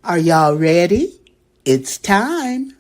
Are y'all ready? It's time.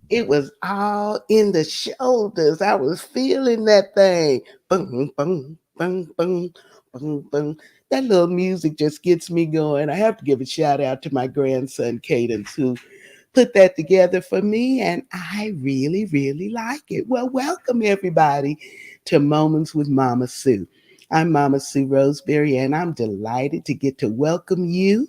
It was all in the shoulders. I was feeling that thing. Boom, boom, boom, boom, boom, boom. That little music just gets me going. I have to give a shout out to my grandson, Cadence, who put that together for me, and I really, really like it. Well, welcome everybody to Moments with Mama Sue. I'm Mama Sue Roseberry, and I'm delighted to get to welcome you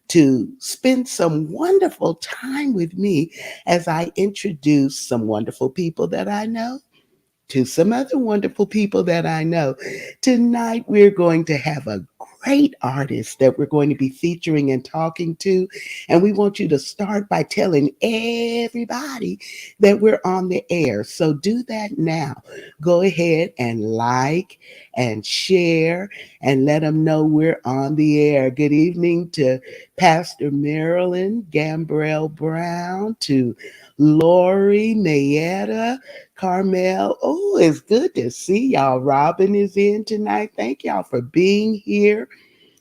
to spend some wonderful time with me as I introduce some wonderful people that I know to some other wonderful people that I know. Tonight, we're going to have a great artist that we're going to be featuring and talking to. And we want you to start by telling everybody that we're on the air. So do that now. Go ahead and like and share and let them know we're on the air. Good evening to Pastor Marilyn Gambrell Brown, to Lori Mayetta, Carmel. Oh, it's good to see y'all. Robin is in tonight. Thank y'all for being here.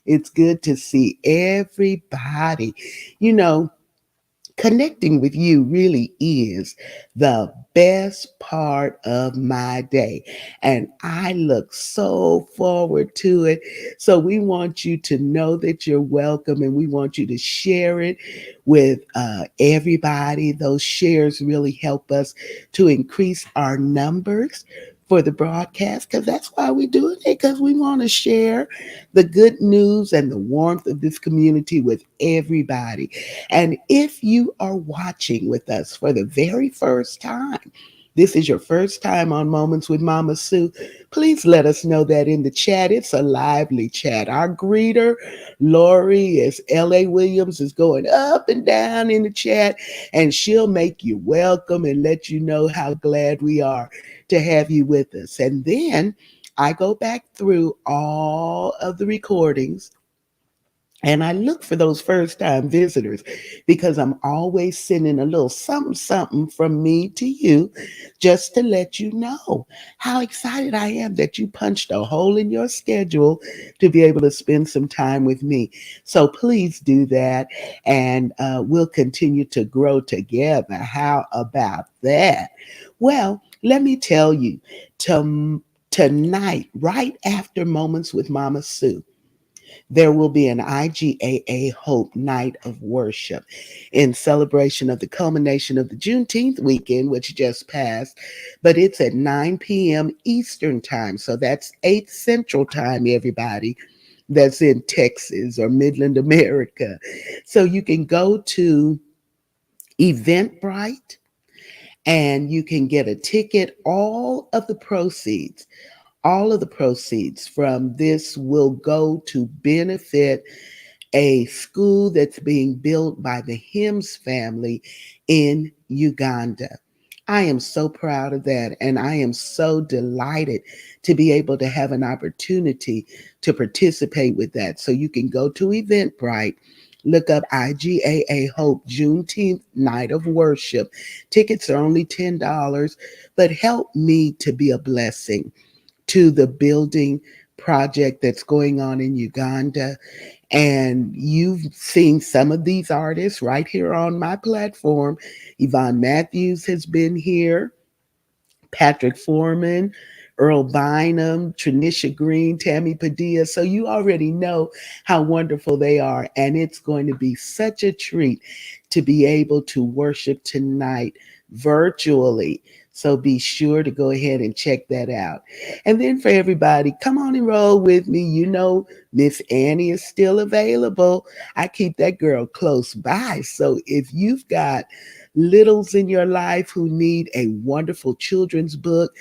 It's good to see everybody. You know, connecting with you really is the best part of my day. And I look so forward to it. So we want you to know that you're welcome and we want you to share it with everybody. Those shares really help us to increase our numbers for the broadcast, because that's why we're doing it, because we want to share the good news and the warmth of this community with everybody. And if you are watching with us for the very first time, this is your first time on Moments with Mama Sue, please let us know that in the chat. It's a lively chat. Our greeter, Lori, is L.A. Williams, is going up and down in the chat, and she'll make you welcome and let you know how glad we are to have you with us. And then I go back through all of the recordings and I look for those first time visitors because I'm always sending a little something, something from me to you just to let you know how excited I am that you punched a hole in your schedule to be able to spend some time with me. So please do that and we'll continue to grow together. How about that? Well, let me tell you, tonight, right after Moments with Mama Sue, there will be an IGAA Hope Night of Worship in celebration of the culmination of the Juneteenth weekend, which just passed. But it's at 9 p.m. Eastern Time. So that's 8 Central Time, everybody that's in Texas or Midland America. So you can go to Eventbrite and you can get a ticket. All of the proceeds from this will go to benefit a school that's being built by the Hims family in Uganda. I am so proud of that, and I am so delighted to be able to have an opportunity to participate with that. So you can go to Eventbrite, look up IGAA Hope Juneteenth Night of Worship. Tickets are only $10, but help me to be a blessing to the building project that's going on in Uganda. And you've seen some of these artists right here on my platform. Yvonne Matthews has been here, Patrick Foreman, Earl Bynum, Tranisha Green, Tammy Padilla. So you already know how wonderful they are. And it's going to be such a treat to be able to worship tonight virtually. So be sure to go ahead and check that out. And then for everybody, come on and roll with me. You know, Miss Annie is still available. I keep that girl close by. So if you've got littles in your life who need a wonderful children's book,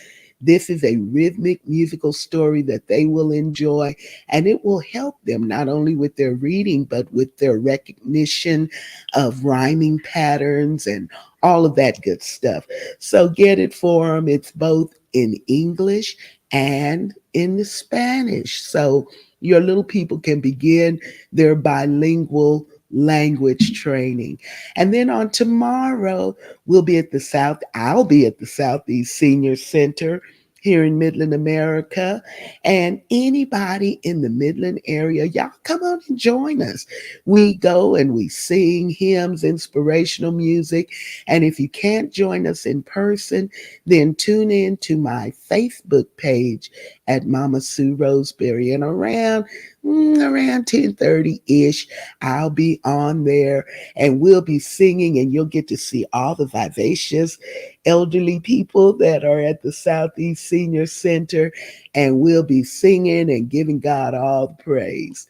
this is a rhythmic musical story that they will enjoy, and it will help them not only with their reading, but with their recognition of rhyming patterns and all of that good stuff. So get it for them. It's both in English and in the Spanish. So your little people can begin their bilingual language training. And then on tomorrow, I'll be at the Southeast Senior Center here in Midland, America. And anybody in the Midland area, y'all come on and join us. We go and we sing hymns, inspirational music. And if you can't join us in person, then tune in to my Facebook page at Mama Sue Roseberry. And around 10:30-ish, I'll be on there and we'll be singing, and you'll get to see all the vivacious elderly people that are at the Southeast Senior Center, and we'll be singing and giving God all the praise.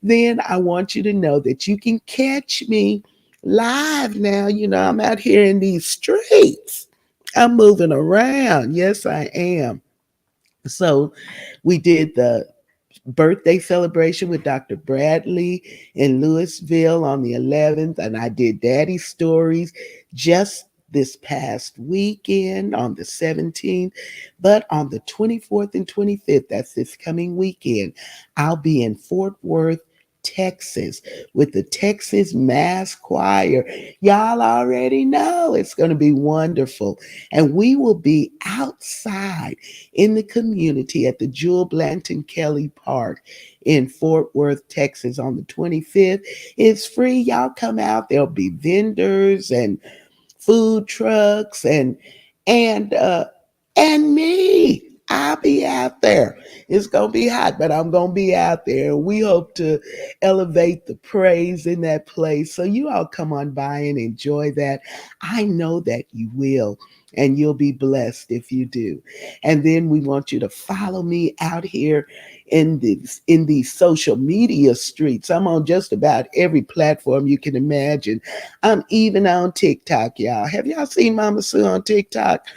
Then I want you to know that you can catch me live now. You know, I'm out here in these streets. I'm moving around. Yes, I am. So we did the birthday celebration with Dr. Bradley in Louisville on the 11th, and I did Daddy Stories just this past weekend on the 17th. But on the 24th and 25th, that's this coming weekend, I'll be in Fort Worth, Texas with the Texas Mass Choir. Y'all already know it's going to be wonderful. And we will be outside in the community at the Jewel Blanton Kelly Park in Fort Worth, Texas on the 25th. It's free. Y'all come out. There'll be vendors and food trucks and and me. I'll be out there. It's gonna be hot, but I'm gonna be out there. And we hope to elevate the praise in that place. So you all come on by and enjoy that. I know that you will, and you'll be blessed if you do. And then we want you to follow me out here in these social media streets. I'm on just about every platform you can imagine. I'm even on TikTok, y'all. Have y'all seen Mama Sue on TikTok?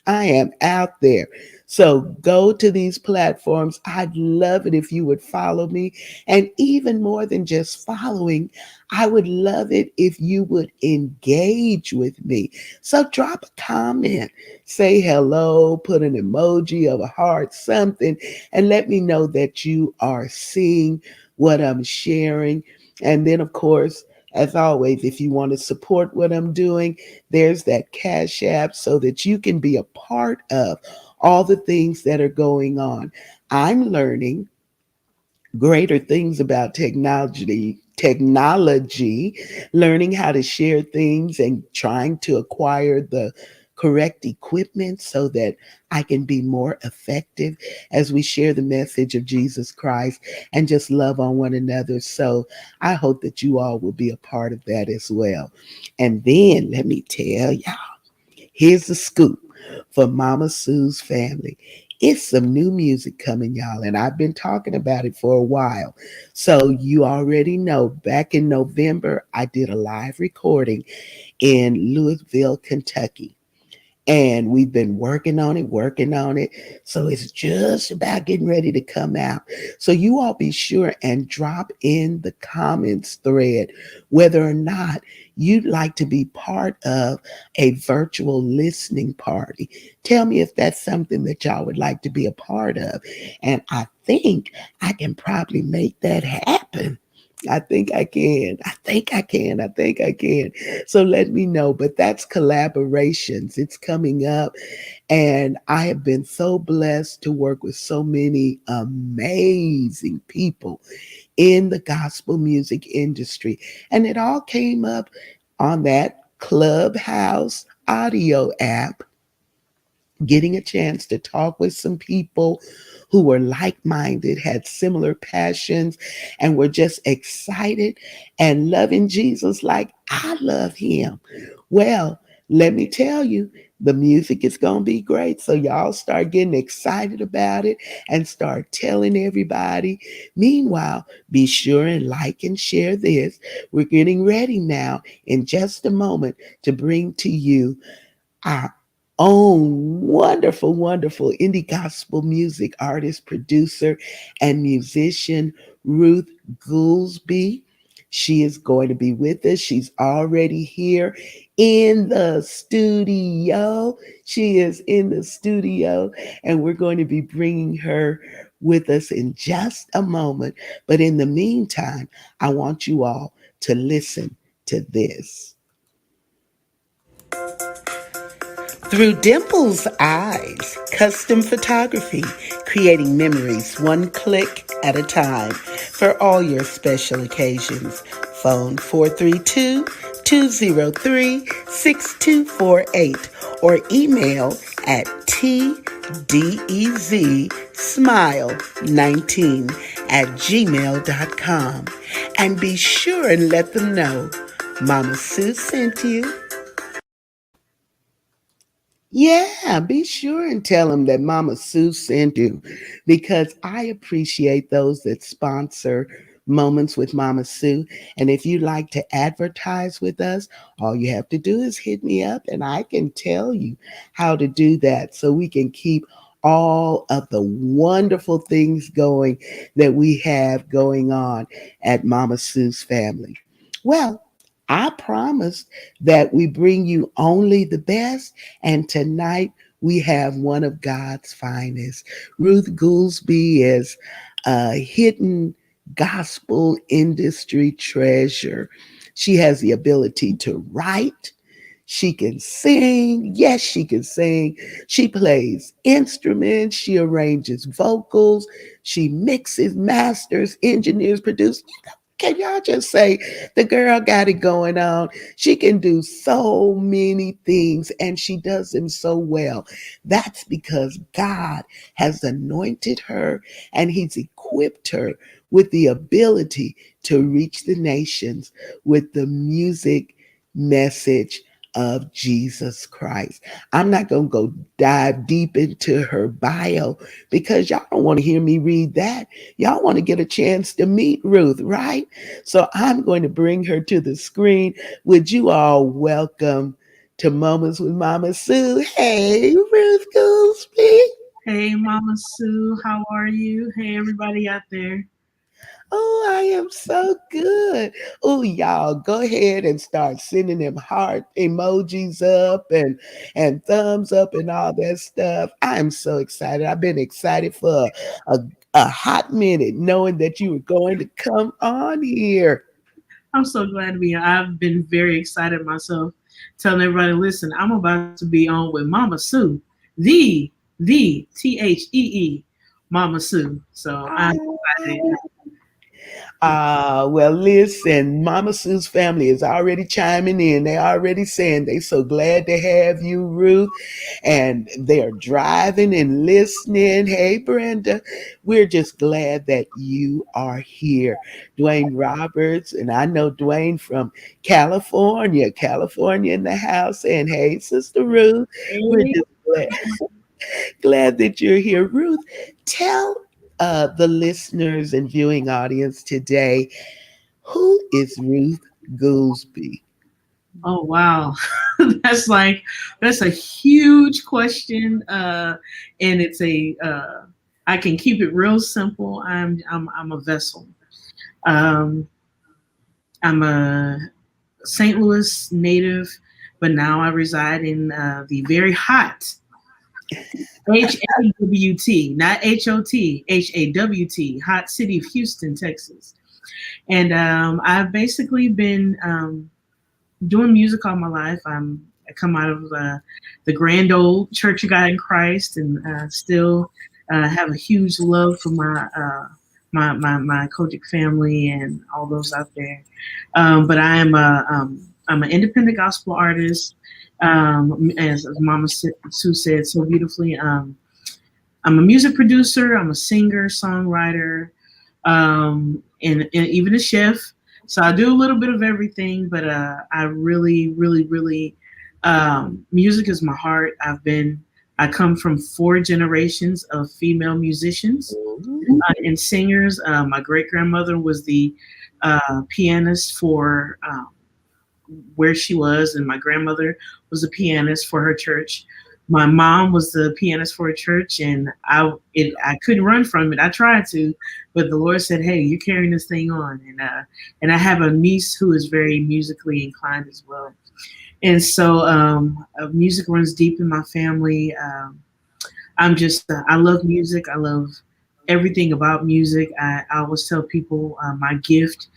I am out there. So go to these platforms. I'd love it if you would follow me. And even more than just following, I would love it if you would engage with me. So drop a comment, say hello, put an emoji of a heart, something, and let me know that you are seeing what I'm sharing. And then, of course, as always, if you want to support what I'm doing, there's that Cash App so that you can be a part of all the things that are going on. I'm learning greater things about technology, learning how to share things and trying to acquire the correct equipment so that I can be more effective as we share the message of Jesus Christ and just love on one another. So I hope that you all will be a part of that as well. And then let me tell y'all, here's the scoop for Mama Sue's family. It's some new music coming, y'all, and I've been talking about it for a while. So you already know, back in November, I did a live recording in Louisville, Kentucky. And we've been working on it, working on it. So it's just about getting ready to come out. So you all be sure and drop in the comments thread whether or not you'd like to be part of a virtual listening party. Tell me if that's something that y'all would like to be a part of. And I think I can probably make that happen. I think I can. I think I can. I think I can. So let me know. But that's collaborations. It's coming up. And I have been so blessed to work with so many amazing people in the gospel music industry. And it all came up on that Clubhouse audio app, getting a chance to talk with some people who were like minded, had similar passions, and were just excited and loving Jesus like I love him. Well, let me tell you, the music is going to be great. So y'all start getting excited about it and start telling everybody. Meanwhile, be sure and like and share this. We're getting ready now in just a moment to bring to you our own wonderful, wonderful indie gospel music artist, producer, and musician, Ruth Goolsby. She is going to be with us. She's already here in the studio. She is in the studio, and we're going to be bringing her with us in just a moment. But in the meantime, I want you all to listen to this. Through Dimple's eyes, custom photography, creating memories one click at a time for all your special occasions. Phone 432-203-6248 or email at tdzsmile19@gmail.com. And be sure and let them know Mama Sue sent you. Yeah, be sure and tell them that Mama Sue sent you because I appreciate those that sponsor Moments with Mama Sue. And if you'd like to advertise with us, all you have to do is hit me up and I can tell you how to do that so we can keep all of the wonderful things going that we have going on at Mama Sue's family. Well, I promised that we bring you only the best. And tonight we have one of God's finest. Ruth Goolsby is a hidden gospel industry treasure. She has the ability to write. She can sing. Yes, she can sing. She plays instruments. She arranges vocals. She mixes, masters, engineers, produces. Can y'all just say the girl got it going on? She can do so many things and she does them so well. That's because God has anointed her and he's equipped her with the ability to reach the nations with the music message of Jesus Christ. I'm not going to go dive deep into her bio because y'all don't want to hear me read that. Y'all want to get a chance to meet Ruth, right? So I'm going to bring her to the screen. Would you all welcome to Moments with Mama Sue? Hey, Ruth Goolsby. Hey, Mama Sue, how are you? Hey, everybody out there. Oh, I am so good. Oh, y'all, go ahead and start sending them heart emojis up and thumbs up and all that stuff. I'm so excited. I've been excited for a hot minute, knowing that you were going to come on here. I'm so glad to be here. I've been very excited myself, telling everybody, listen, I'm about to be on with Mama Sue, the THEE, Mama Sue. So I'm excited. Well, listen, Mama Sue's family is already chiming in. They're already saying they so glad to have you, Ruth. And they're driving and listening. Hey, Brenda, we're just glad that you are here. Dwayne Roberts, and I know Dwayne from California, California in the house. And hey, Sister Ruth, we're Hey. just glad that you're here. Ruth, tell the listeners and viewing audience today, who is Ruth Goolsby? Oh wow. that's like that's a huge question. And it's a I can keep it real simple. I'm a vessel. Um I'm a St. Louis native, but now I reside in the very hot HAWT, not HOT, HAWT, hot city of Houston, Texas. And I've basically been doing music all my life. I come out of the grand old Church of God in Christ, and still have a huge love for my Kojic family and all those out there. But I'm an independent gospel artist. As Mama Sue said so beautifully, I'm a music producer. I'm a singer, songwriter, and even a chef. So I do a little bit of everything, but I really, really, really, music is my heart. I come from four generations of female musicians and singers. My great grandmother was the pianist for where she was, and my grandmother was a pianist for her church. My mom was the pianist for a church, and I couldn't run from it. I tried to, but the Lord said, "Hey, you're carrying this thing on." And I have a niece who is very musically inclined as well. And so music runs deep in my family. I love music. I love everything about music. I always tell people my gift.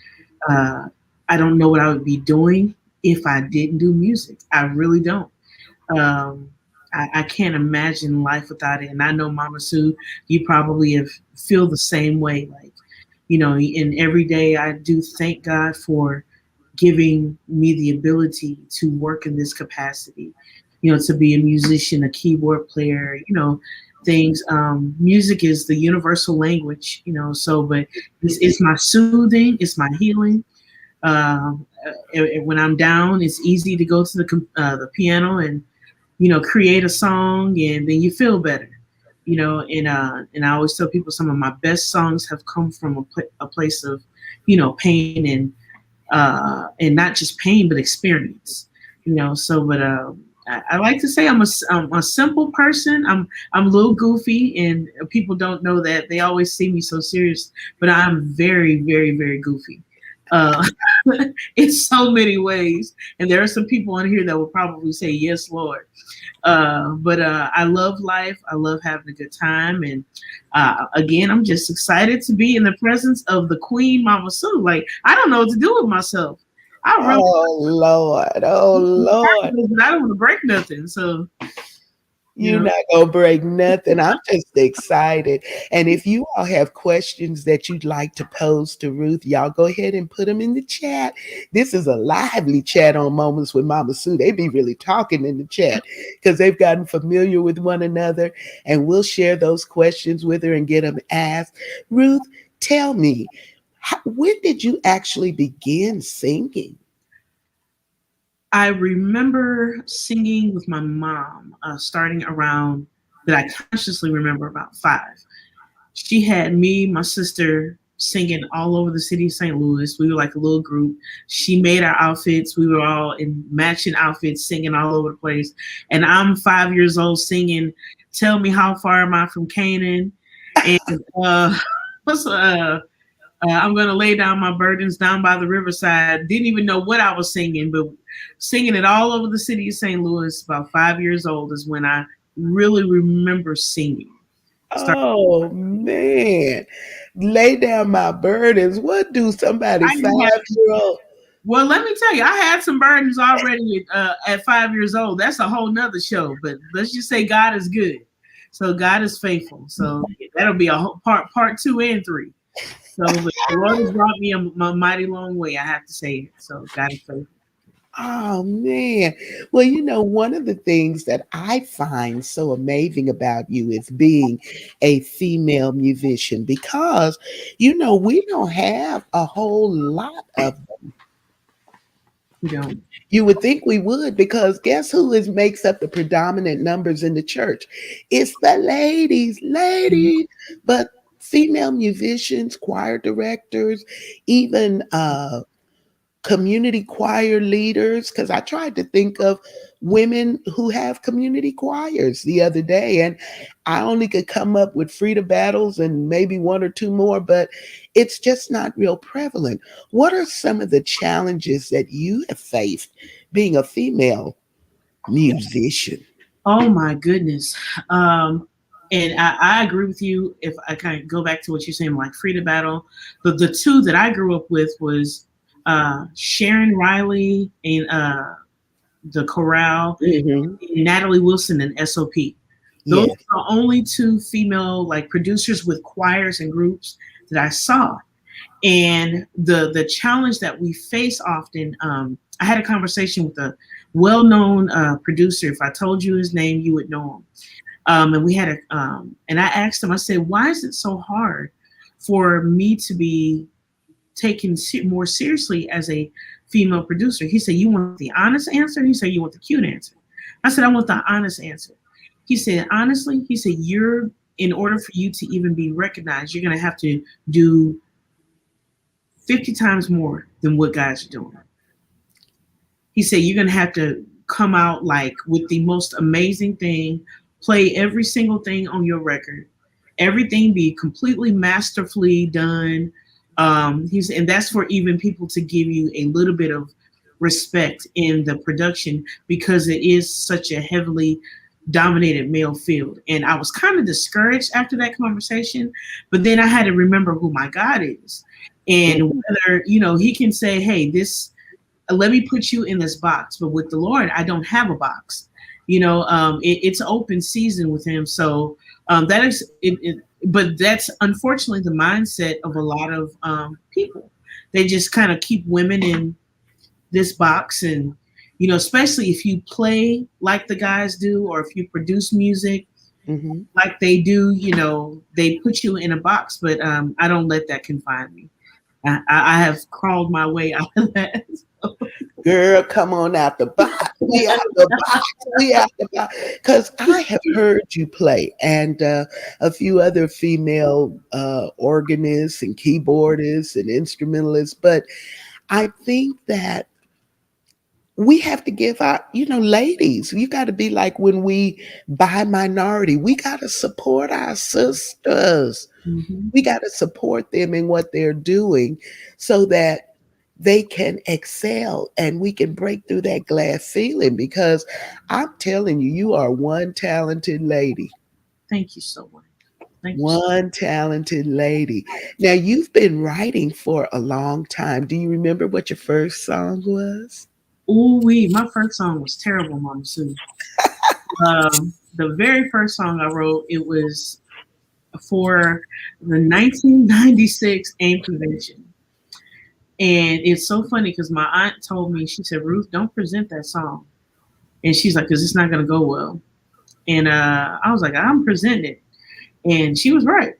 Uh, I don't know what I would be doing if I didn't do music. I really don't. Um, I can't imagine life without it. And I know, Mama Sue, you probably have feel the same way. Like, and every day I do thank God for giving me the ability to work in this capacity, to be a musician, a keyboard player, things. Music is the universal language, but it's my soothing, it's my healing. When I'm down, it's easy to go to the piano and create a song, and then you feel better. And I always tell people some of my best songs have come from a place of pain and not just pain but experience. So but I like to say I'm a simple person. I'm a little goofy, and people don't know that. They always see me so serious, but I'm very, very, very goofy. Uh, in so many ways. And there are some people on here that will probably say, "Yes, Lord." But I love life. I love having a good time. And again, I'm just excited to be in the presence of the Queen, Mama Sue. Like, I don't know what to do with myself. I really, Oh Lord, oh Lord. I don't want to break nothing. So, you You're know, not gonna break nothing. I'm just excited. And if you all have questions that you'd like to pose to Ruth, y'all go ahead and put them in the chat. This is a lively chat on Moments with Mama Sue. They be really talking in the chat because they've gotten familiar with one another. And we'll share those questions with her and get them asked. Ruth, tell me, when did you actually begin singing? I remember singing with my mom, starting around that I consciously remember about 5. She had me, my sister, singing all over the city of St. Louis. We were like a little group. She made our outfits. We were all in matching outfits, singing all over the place. And I'm 5 years old singing, "Tell Me How Far Am I from Canaan?" And what's I'm going to lay down my burdens down by the riverside. Didn't even know what I was singing, but singing it all over the city of St. Louis. About 5 years old is when I really remember singing. Start. Oh man, lay down my burdens. What do somebody I didn't have 5 year old? Well, let me tell you, I had some burdens already at 5 years old. That's a whole nother show. But let's just say God is good. So God is faithful. So that'll be a whole part 2 and 3. So but the Lord has brought me a mighty long way. I have to say it. So God is faithful. Oh man. Well, one of the things that I find so amazing about you is being a female musician because we don't have a whole lot of. You know. You would think we would because guess who is makes up the predominant numbers in the church? It's the ladies, ladies. But female musicians, choir directors, even community choir leaders, because I tried to think of women who have community choirs the other day, and I only could come up with Frida Battles and maybe one or two more, but it's just not real prevalent. What are some of the challenges that you have faced being a female musician? Oh my goodness. And I agree with you. If I kind of go back to what you're saying, like Frida Battle, the two that I grew up with was Sharon Riley and the chorale, Hmm. Natalie Wilson and SOP. Those Yes. are the only two female like producers with choirs and groups that I saw. And the challenge that we face often, I had a conversation with a well-known producer. If I told you his name, you would know him. And we had and I asked him, I said, why is it so hard for me to be taken more seriously as a female producer? He said, you want the honest answer? He said, you want the cute answer? I said, I want the honest answer. He said, honestly, he said, in order for you to even be recognized, you're going to have to do 50 times more than what guys are doing. He said, you're going to have to come out like with the most amazing thing, play every single thing on your record, everything be completely masterfully done. And that's for even people to give you a little bit of respect in the production because it is such a heavily dominated male field. And I was kind of discouraged after that conversation, but then I had to remember who my God is. And whether, he can say, hey, this let me put you in this box. But with the Lord, I don't have a box. It's open season with him. So that is it. But that's unfortunately the mindset of a lot of people. They just kind of keep women in this box, and especially if you play like the guys do, or if you produce music Hmm. like they do, they put you in a box. But I don't let that confine me. I have crawled my way out of that. Girl, come on out the box. We out the box. We out the box. Because I have heard you play, and a few other female organists and keyboardists and instrumentalists. But I think that we have to give our, ladies, you got to be like when we buy minority, we got to support our sisters. Mhm. We got to support them in what they're doing so that they can excel and we can break through that glass ceiling because I'm telling you, you are one talented lady. Thank you so much. Thank you. One talented lady. Now, you've been writing for a long time. Do you remember what your first song was? Ooh wee, my first song was terrible, Mama Sue. The very first song I wrote, it was for the 1996 AIM convention. And it's so funny because my aunt told me, she said, Ruth, don't present that song. And she's like, because it's not going to go well. And I was like, I'm presenting it. And she was right.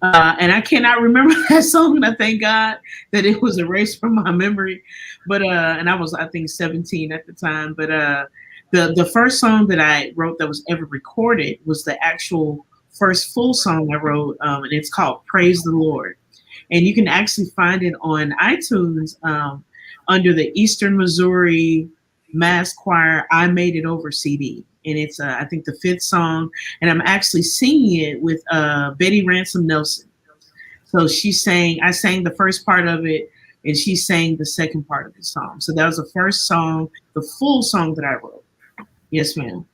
And I cannot remember that song. And I thank God that it was erased from my memory. But and I was, I think, 17 at the time. But the first song that I wrote that was ever recorded was the actual first full song I wrote, and it's called "Praise the Lord." And you can actually find it on iTunes under the Eastern Missouri Mass Choir "I Made It Over" CD. And it's I think the fifth song, and I'm actually singing it with Betty Ransom Nelson. So I sang the first part of it, and she sang the second part of the song. So that was the first song, the full song that I wrote. Yes, ma'am.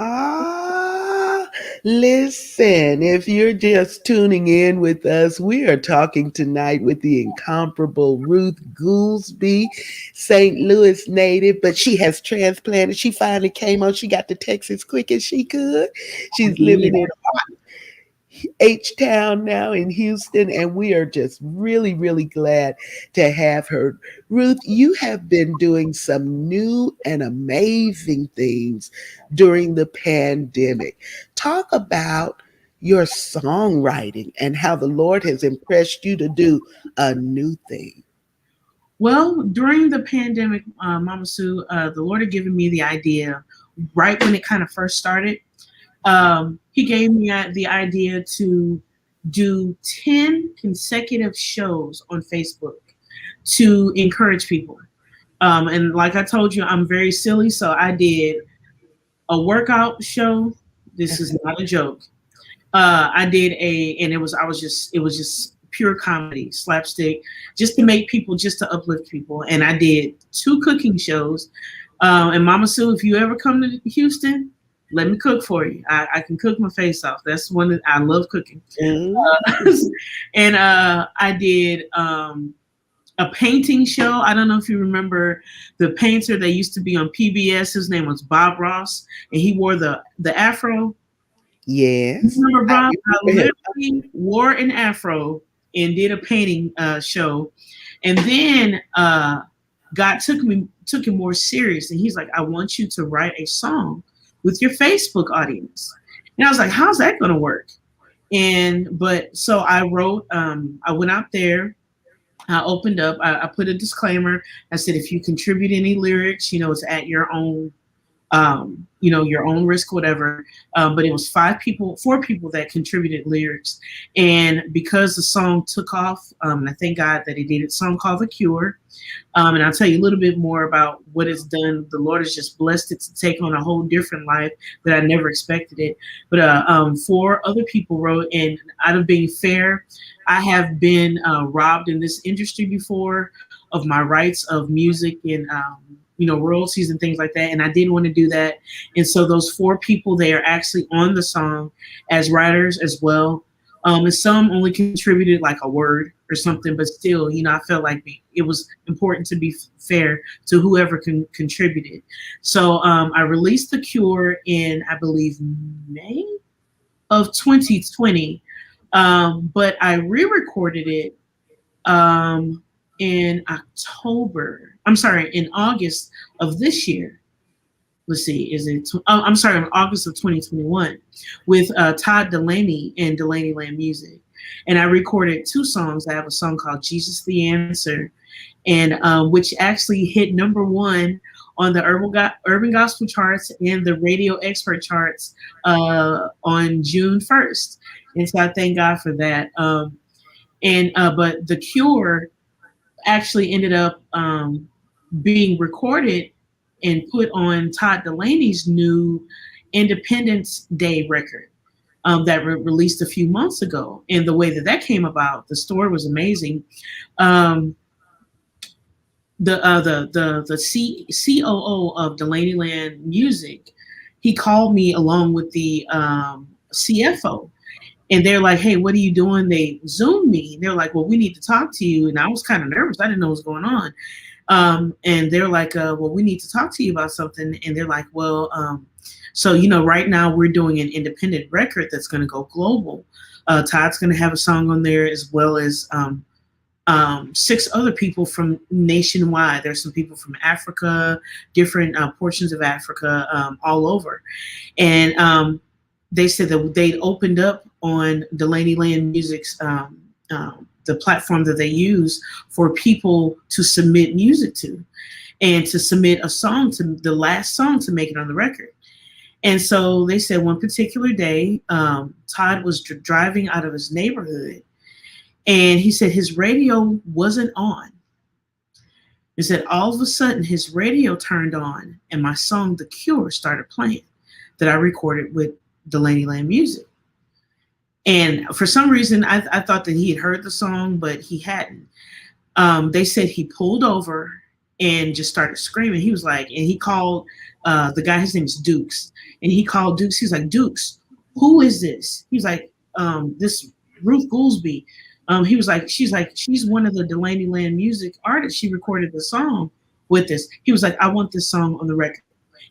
Ah, listen, if you're just tuning in with us, we are talking tonight with the incomparable Ruth Goolsby, St. Louis native, but she has transplanted. She finally came on. She got to Texas quick as she could. I She's did. living in H Town now in Houston, and we are just really, really glad to have her. Ruth, you have been doing some new and amazing things during the pandemic. Talk about your songwriting and how the Lord has impressed you to do a new thing. Well, during the pandemic, Mama Sue, the Lord had given me the idea right when it kind of first started. He gave me the idea to do 10 consecutive shows on Facebook to encourage people. And like I told you, I'm very silly. So I did a workout show. This is not a joke. I did and it was just pure comedy, slapstick, just to make people, just to uplift people. And I did two cooking shows. And Mama Sue, if you ever come to Houston, let me cook for you. I can cook my face off. That's one that I love cooking. Mm. And I did a painting show. I don't know if you remember the painter that used to be on PBS. His name was Bob Ross, and he wore the afro. You Yes. remember Bob? I Go ahead. literally wore an afro and did a painting show, and then God took him more serious, and he's like, "I want you to write a song with your Facebook audience." And I was like, "How's that going to work?" But so I wrote. I went out there. I opened up. I put a disclaimer. I said, if you contribute any lyrics, it's at your own your own risk, whatever. But it was four people that contributed lyrics. And because the song took off, I thank God that he did a song called The Cure. And I'll tell you a little bit more about what it's done. The Lord has just blessed it to take on a whole different life that I never expected it. But four other people wrote, and out of being fair, I have been robbed in this industry before of my rights of music and royalties and things like that. And I didn't want to do that. And so those four people, they are actually on the song as writers as well. And some only contributed like a word or something, but still, I felt like it was important to be fair to whoever contributed. So I released The Cure in, I believe, May of 2020. But I re-recorded it in in August of this year. Let's see, I'm sorry, in August of 2021 with Todd Delaney and Delaney Land Music. And I recorded two songs. I have a song called Jesus the Answer, and which actually hit number one on the urban gospel charts and the radio expert charts on June 1st. And so I thank God for that. But The Cure actually ended up being recorded and put on Todd Delaney's new Independence Day record that released a few months ago. And the way that came about, the story was amazing. The COO of Delaney Land Music, he called me along with the CFO. And they're like, "Hey, what are you doing?" They Zoomed me. They're like, "Well, we need to talk to you." And I was kind of nervous. I didn't know what was going on. And they're like, "Well, we need to talk to you about something." And they're like, "Well, so, right now we're doing an independent record that's going to go global. Todd's going to have a song on there, as well as six other people from nationwide. There's some people from Africa, different portions of Africa, all over." And they said that they opened up on Delaney Land Music's the platform that they use for people to submit music to, and to submit a song, to the last song to make it on the record. And so they said one particular day, Todd was driving out of his neighborhood, and he said his radio wasn't on. He said all of a sudden his radio turned on, and my song The Cure started playing, that I recorded with Delaney Land Music. And for some reason, I thought that he had heard the song, but he hadn't. They said he pulled over and just started screaming. He was like, and he called the guy, his name is Dukes. And he called Dukes. He's like, "Dukes, who is this?" He's like, "This Ruth Goolsby." She's one of the Delaney Land Music artists. She recorded the song with us. He was like, "I want this song on the record."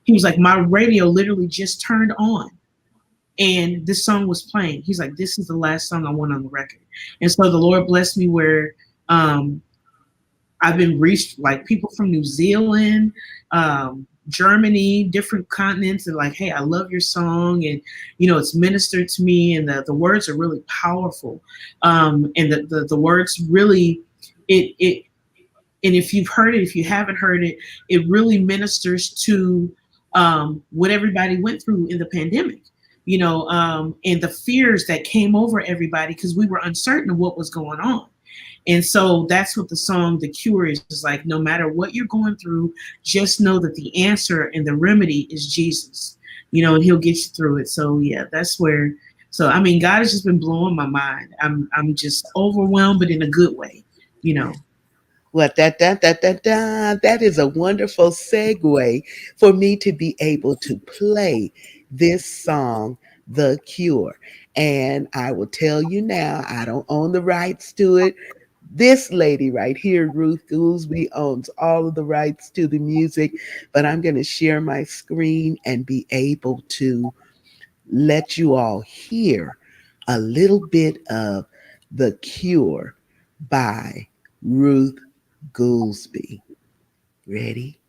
He was like, "My radio literally just turned on." and this song was playing. He's like, "This is the last song I want on the record." And so the Lord blessed me where um, I've been reached like people from New Zealand, Germany, different continents, and like, "Hey, I love your song," and it's ministered to me, and the words are really powerful, and the words really, it and if you've heard it, if you haven't heard it, it really ministers to what everybody went through in the pandemic, and the fears that came over everybody because we were uncertain of what was going on. And so that's what the song "The Cure" is like. No matter what you're going through, just know that the answer and the remedy is Jesus, and He'll get you through it. So yeah, that's where. So I mean, God has just been blowing my mind. I'm just overwhelmed, but in a good way, you know. What that is a wonderful segue for me to be able to play this song, The Cure. And I will tell you now, I don't own the rights to it. This lady right here, Ruth Goolsby, owns all of the rights to the music, but I'm going to share my screen and be able to let you all hear a little bit of The Cure by Ruth Goolsby. Ready?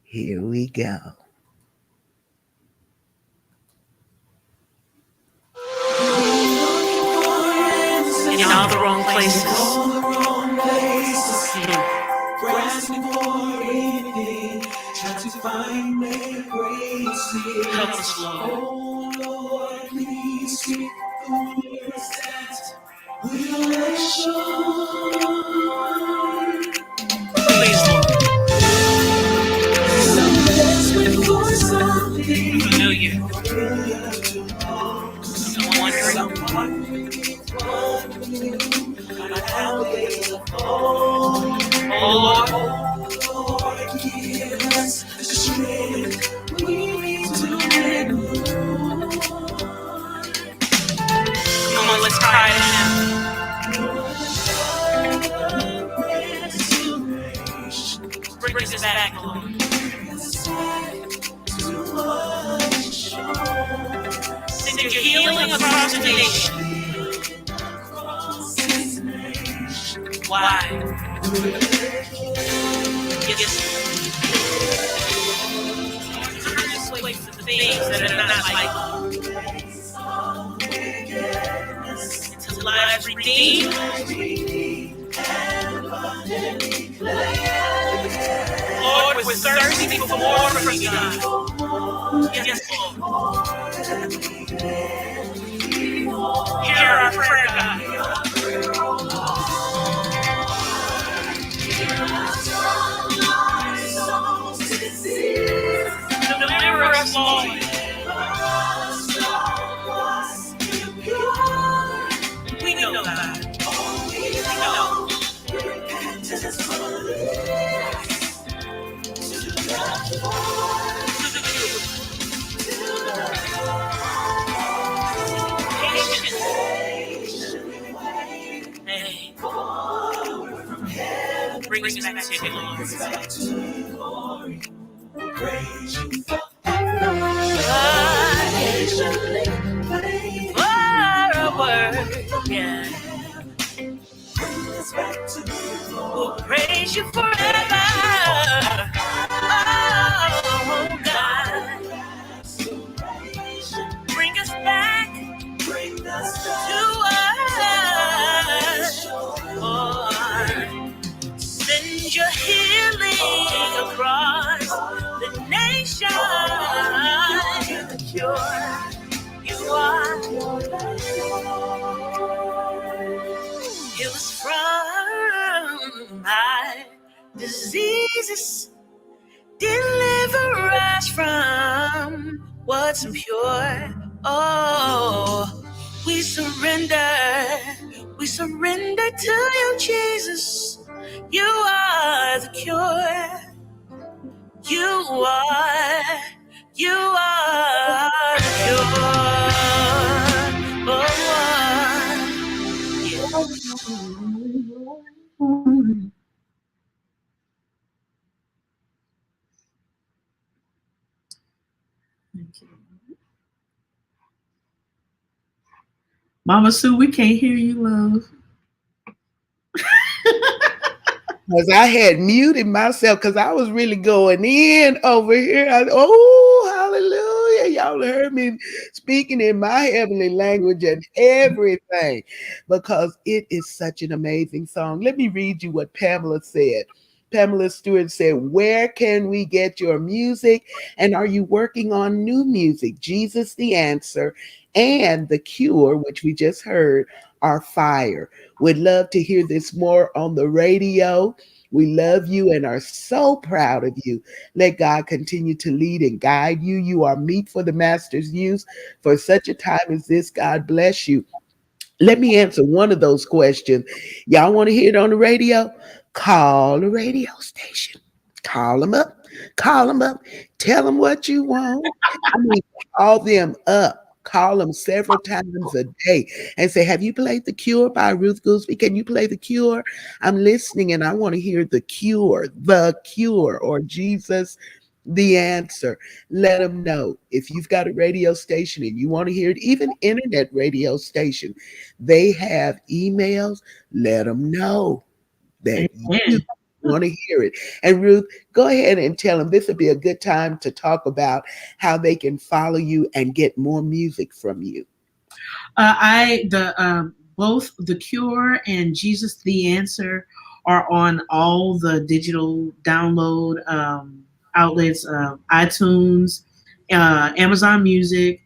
Here we go. In all the wrong places. Grasping for anything, trying to find their grace. Help us, Lord. Oh Lord, please speak the words that will assure. Please, Lord. I'm desperate for something Familiar. familiar to know. I'm wondering. Someone from you, I have ways of home. Oh, Lord. Oh Lord, give us the strength we need to endure. Come on, let's cry to Him. Bring us back, Lord. Send your healing across the nation. Why? Yes, turn this way for the things that are not like into lives redeemed. Lord, we're thirsty for more from you, God. Yes, Lord. Hear our prayer, God. Deliver us, Lord. We know, God. We know. Hey, bring us back to you, Lord. Praise you for a word, yeah. We'll praise you forever. Oh, God. Bring us back to us. Oh, send your healing across the nation. You're the cure. You are. It was from my diseases. Deliver us from what's impure. Oh, we surrender. We surrender to you, Jesus. You are the cure. You are. You are the cure. Oh, thank you. Mama Sue, we can't hear you, love. Because I had muted myself because I was really going in over here. Oh, hallelujah. Y'all heard me speaking in my heavenly language and everything because it is such an amazing song. Let me read you what Pamela said. Pamela Stewart said, "Where can we get your music? And are you working on new music? Jesus the Answer and The Cure, which we just heard, are fire. Would love to hear this more on the radio. We love you and are so proud of you. Let God continue to lead and guide you. You are meat for the master's use. For such a time as this, God bless you." Let me answer one of those questions. Y'all want to hear it on the radio? Call the radio station. Call them up. Call them up. Tell them what you want. I mean, call them up. Call them several times a day and say, "Have you played The Cure by Ruth Goolsby? Can you play The Cure? I'm listening and I want to hear The Cure, or Jesus the Answer." Let them know. If you've got a radio station and you want to hear it, even internet radio station, they have emails. Let them know that you Amen. want to hear it. And Ruth, go ahead and tell them this would be a good time to talk about how they can follow you and get more music from you. I the both The Cure and Jesus the Answer are on all the digital download outlets, iTunes, Amazon Music,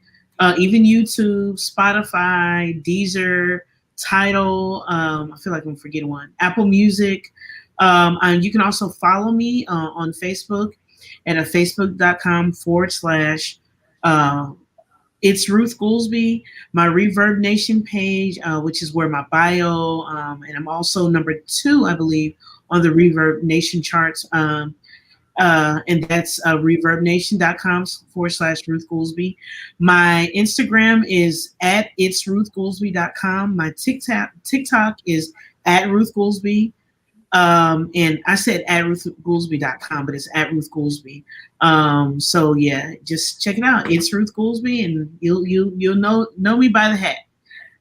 even YouTube, Spotify, Deezer, Tidal. I feel like I'm forgetting one. Apple Music. And you can also follow me on Facebook at a facebook.com/. Uh, it's Ruth Goolsby, my Reverb Nation page, which is where my bio, and I'm also number 2, I believe, on the Reverb Nation charts. And that's reverbnation.com/Ruth Goolsby. My Instagram is at it's ruthgoolsby.com. My TikTok is at Ruth Goolsby. And I said at ruthgoolsby.com, but it's at Ruth Goolsby. So yeah, just check it out. It's Ruth Goolsby, and you'll know me by the hat.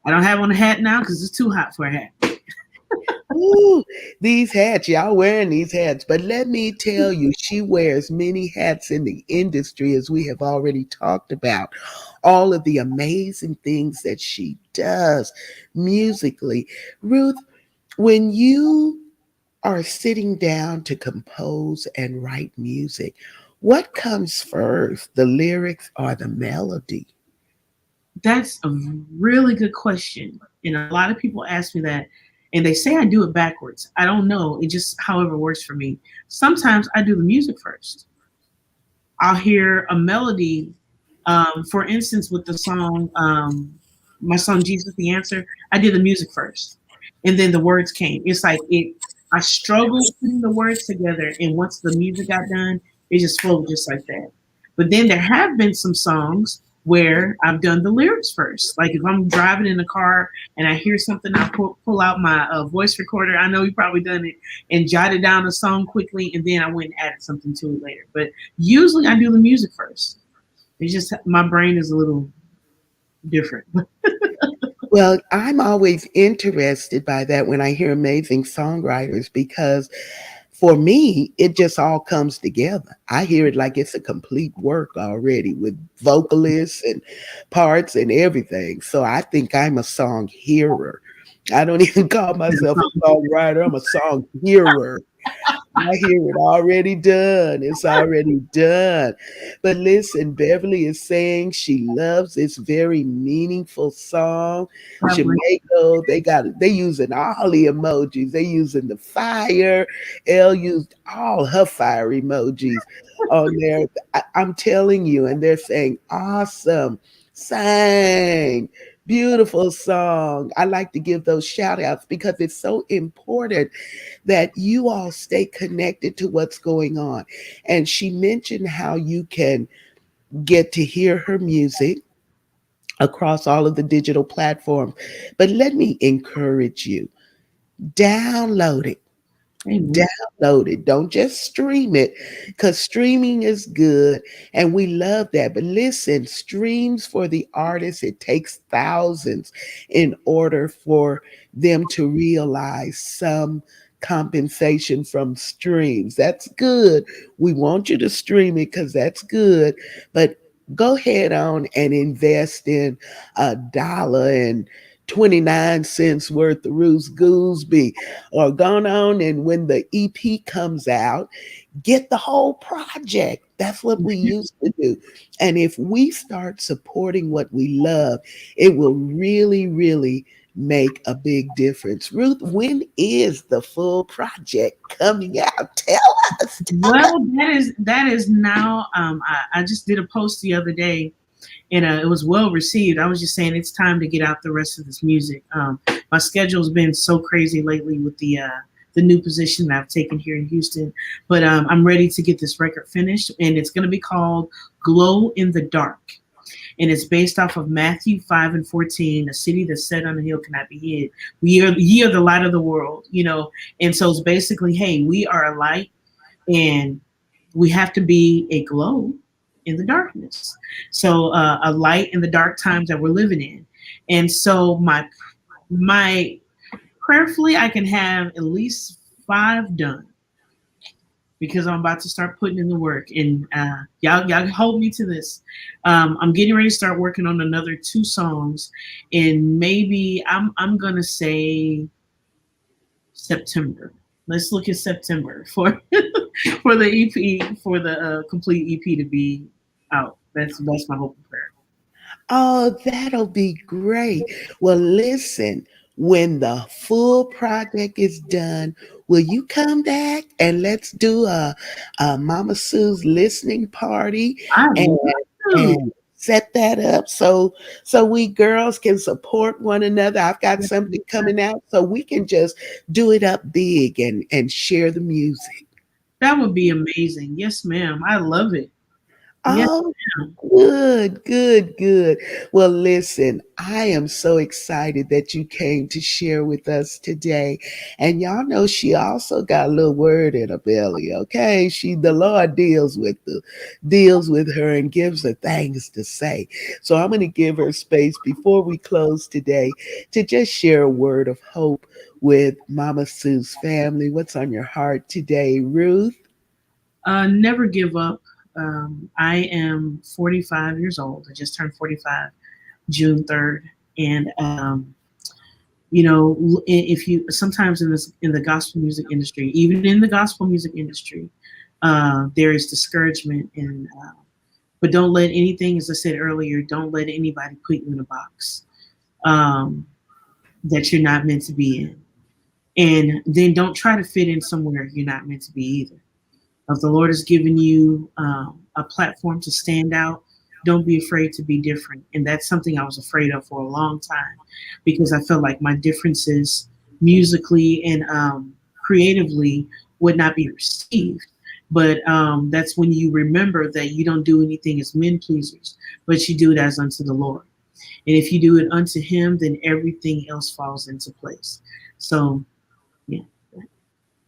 I don't have on a hat now because it's too hot for a hat. Ooh, these hats, y'all wearing these hats. But let me tell you, she wears many hats in the industry, as we have already talked about. All of the amazing things that she does musically. Ruth, when you are sitting down to compose and write music, what comes first, the lyrics or the melody? That's a really good question, and a lot of people ask me that, and they say I do it backwards. I don't know. It just however works for me. Sometimes I do the music first. I'll hear a melody. For instance, with the song, my song "Jesus the Answer," I did the music first, and then the words came. It's like it. I struggled putting the words together, and once the music got done, it just flowed just like that. But then there have been some songs where I've done the lyrics first. Like if I'm driving in the car and I hear something, I pull out my voice recorder. I know you probably done it and jotted down the song quickly, and then I went and added something to it later. But usually I do the music first. It's just my brain is a little different. Well, I'm always interested by that when I hear amazing songwriters because for me, it just all comes together. I hear it like it's a complete work already with vocalists and parts and everything. So I think I'm a song hearer. I don't even call myself a songwriter, I'm a song hearer. I hear it already done. It's already done. But listen, Beverly is saying she loves this very meaningful song. Probably. Jamaica, they using all the emojis. They using the fire. Elle used all her fire emojis on there. I'm telling you, and they're saying awesome. Sang. Beautiful song. I like to give those shout outs because it's so important that you all stay connected to what's going on. And she mentioned how you can get to hear her music across all of the digital platforms. But let me encourage you, download it. Amen. Download it. Don't just stream it, because streaming is good and we love that. But listen, streams for the artists, it takes thousands in order for them to realize some compensation from streams. That's good. We want you to stream it because that's good. But go ahead on and invest in $1.29 worth of Ruth Goolsby, or gone on and when the EP comes out, get the whole project. That's what we used to do. And if we start supporting what we love, it will really, really make a big difference. Ruth, when is the full project coming out? Tell us. Well, that is now. I just did a post the other day, and it was well received. I was just saying it's time to get out the rest of this music. My schedule's been so crazy lately with the new position that I've taken here in Houston, but I'm ready to get this record finished, and it's going to be called "Glow in the Dark." And it's based off of Matthew 5:14, a city that's set on a hill cannot be hid. Ye are the light of the world, And so it's basically, hey, we are a light, and we have to be a glow in the darkness. So a light in the dark times that we're living in. And so my prayerfully, I can have at least 5 done, because I'm about to start putting in the work. And y'all hold me to this. I'm getting ready to start working on another 2 songs, and maybe I'm gonna say September. Let's look at September for for the EP, for the complete EP to be out. That's my hope and prayer. Oh, that'll be great. Well, listen, when the full project is done, will you come back and let's do a Mama Sue's listening party I and love to. and set that up so we girls can support one another. I've got something coming out so we can just do it up big and share the music. That would be amazing. Yes, ma'am. I love it. Yes, Oh, ma'am. good, good, good. Well, listen, I am so excited that you came to share with us today. And y'all know she also got a little word in her belly, okay? The Lord deals with her and gives her things to say. So I'm going to give her space before we close today to just share a word of hope with Mama Sue's family. What's on your heart today, Ruth? Never give up. I am 45 years old. I just turned 45 June 3rd. And, if you sometimes in the gospel music industry, even in the gospel music industry, there is discouragement. But don't let anything, as I said earlier, don't let anybody put you in a box um, that you're not meant to be in. And then don't try to fit in somewhere you're not meant to be either. If the Lord has given you a platform to stand out, don't be afraid to be different. And that's something I was afraid of for a long time, because I felt like my differences musically and creatively would not be received. But that's when you remember that you don't do anything as men pleasers, but you do it as unto the Lord. And if you do it unto Him, then everything else falls into place. So, yeah,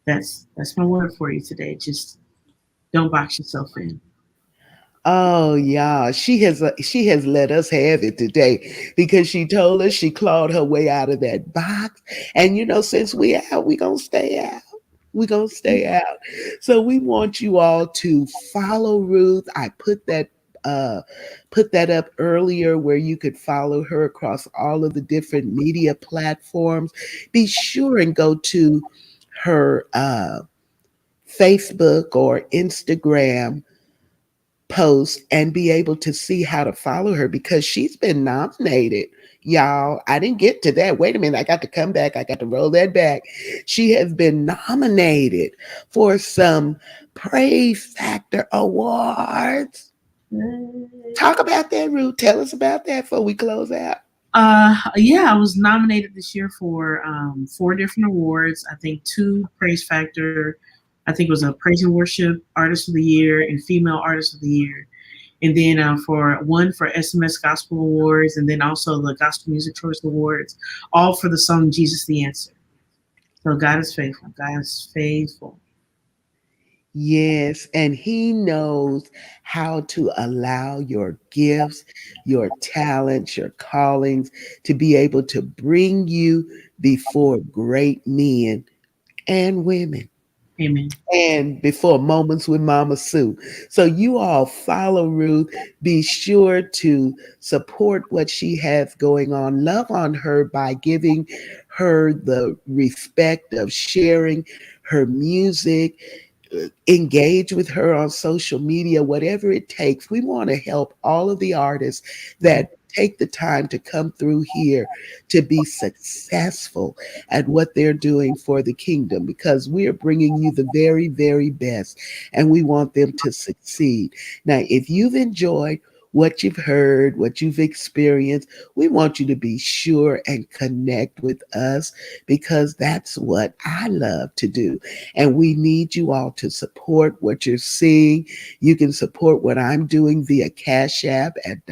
that's my word for you today. Just don't box yourself in. Oh yeah, she has let us have it today because she told us she clawed her way out of that box, and since we out, we gonna stay out. We gonna stay out. So we want you all to follow Ruth. I uh put that up earlier where you could follow her across all of the different media platforms. Be sure and go to her Facebook or Instagram post and be able to see how to follow her because she's been nominated. Y'all, I didn't get to that. Wait a minute. I got to come back. I got to roll that back. She has been nominated for some Praise Factor awards. Talk about that, Ruth. Tell us about that before we close out. Yeah, I was nominated this year for 4 different awards. I think 2 Praise Factor. I think it was a Praise and Worship Artist of the Year and Female Artist of the Year. And then for one for SMS Gospel Awards, and then also the Gospel Music Choice Awards, all for the song Jesus the Answer. So God is faithful. God is faithful. Yes, and he knows how to allow your gifts, your talents, your callings to be able to bring you before great men and women Amen. and before Moments with Mama Sue. So you all follow Ruth. Be sure to support what she has going on. Love on her by giving her the respect of sharing her music, engage with her on social media, whatever it takes. We want to help all of the artists Yeah. that take the time to come through here to be successful at what they're doing for the kingdom because we're bringing you the very, very best and we want them to succeed. Now, if you've enjoyed what you've heard, what you've experienced, we want you to be sure and connect with us because that's what I love to do. And we need you all to support what you're seeing. You can support what I'm doing via Cash App at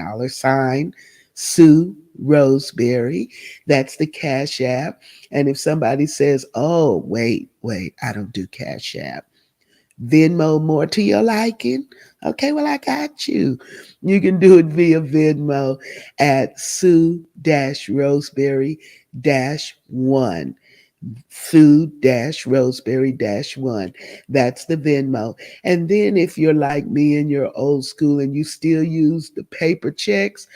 $Sue Roseberry. That's the Cash App. And if somebody says, oh, wait, I don't do Cash App. Venmo more to your liking. Okay, well, I got you. You can do it via Venmo at Sue Roseberry 1. Sue Roseberry 1. That's the Venmo. And then if you're like me and you're old school and you still use the paper checks,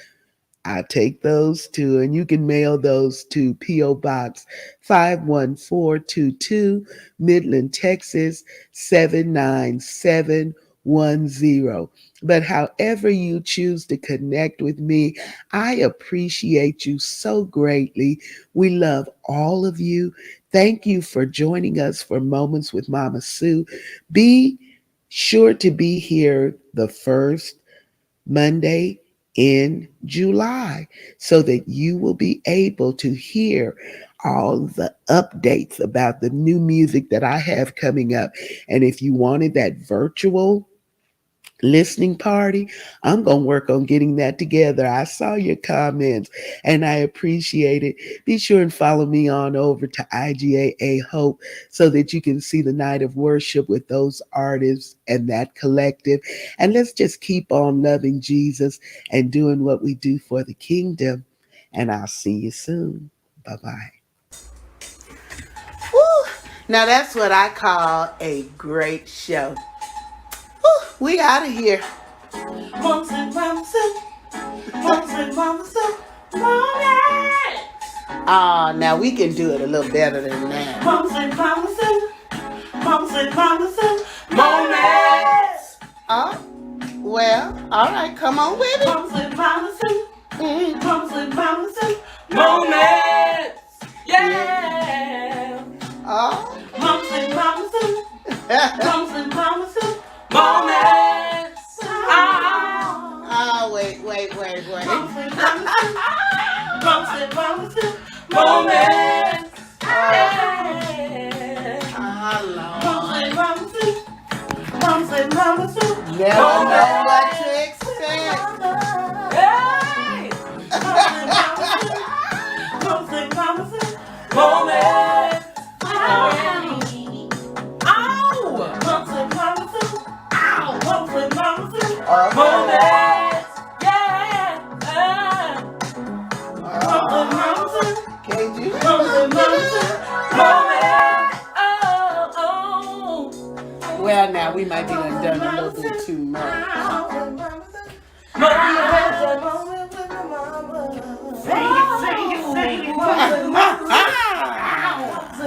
I take those too, and you can mail those to P.O. Box 51422, Midland, Texas 79710. But however you choose to connect with me, I appreciate you so greatly. We love all of you. Thank you for joining us for Moments with Mama Sue. Be sure to be here the first Monday in July so that you will be able to hear all the updates about the new music that I have coming up. And if you wanted that virtual listening party, I'm going to work on getting that together. I saw your comments and I appreciate it. Be sure and follow me on over to IGAA Hope so that you can see the night of worship with those artists and that collective. And let's just keep on loving Jesus and doing what we do for the kingdom. And I'll see you soon. Bye bye. Woo! Now that's what I call a great show. Woo! We out of here. Mums and Mama Mums and Mama Moments. Ah, now we can do it a little better than that. Mums and Mama Mums and Mama Moments. Oh, well, all right, come on with it. Mums and Mama Mums and Mama Moments. Yeah. Oh, Mums and Mama Mums and Mama Moments. Oh, wait. Moments.